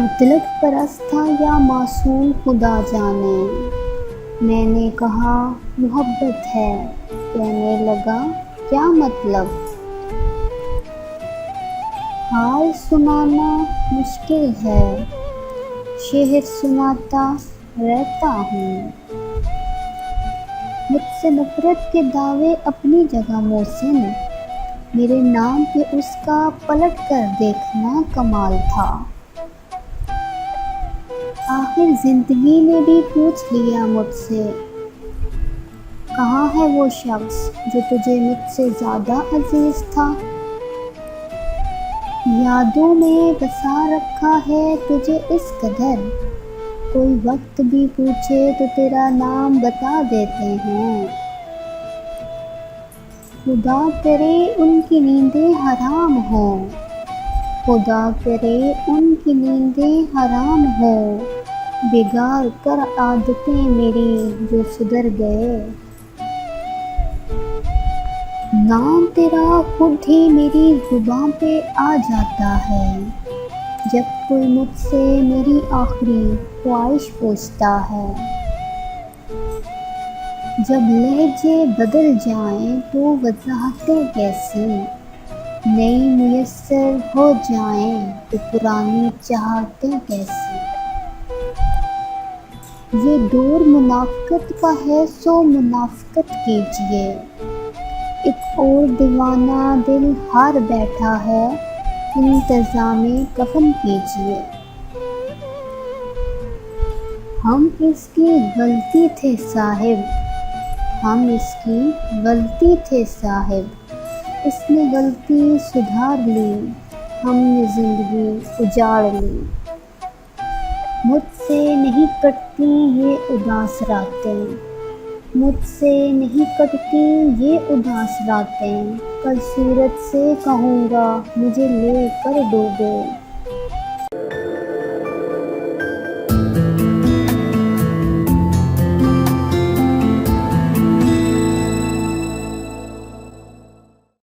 मतलब परस्त था या मासूम खुदा जाने। मैंने कहा मोहब्बत है, कहने लगा क्या मतलब। हाल सुनाना मुश्किल है, शेर सुनाता रहता हूँ। मुझसे नफरत के दावे अपनी जगह मोहसिन, मेरे नाम पे उसका पलट कर देखना कमाल था। आखिर जिंदगी ने भी पूछ लिया मुझसे, कहाँ है वो शख्स जो तुझे मुझसे ज़्यादा अजीज था। यादों में बसा रखा है तुझे इस कदर, कोई वक्त भी पूछे तो तेरा नाम बता देते हैं। खुदा करे उनकी नींदें हराम हो, खुदा करे उनकी नींदें हराम हो, बिगाड़ कर आदतें मेरी जो सुधर गए। नाम तेरा खुद ही मेरी जुबां पे आ जाता है, जब कोई मुझसे मेरी आखिरी ख्वाहिश पूछता है। जब लहजे बदल जाएं तो वजाहतें कैसी नई मुयस्सर हो जाएं तो पुरानी चाहतें कैसी। ये दौर मुनाफ़िक़त का है सो मुनाफ़िक़त कीजिए, एक और दीवाना दिल हार बैठा है, इंतज़ामे कफ़न कीजिए। हम इसकी गलती थे साहिब, हम इसकी गलती थे साहिब, इसने गलती सुधार ली, हमने ज़िंदगी उजाड़ ली। मुझसे नहीं कटती ये उदास रातें, मुझसे नहीं कटती ये उदास रातें, कल सूरज से कहूँगा मुझे ले कर डूबे।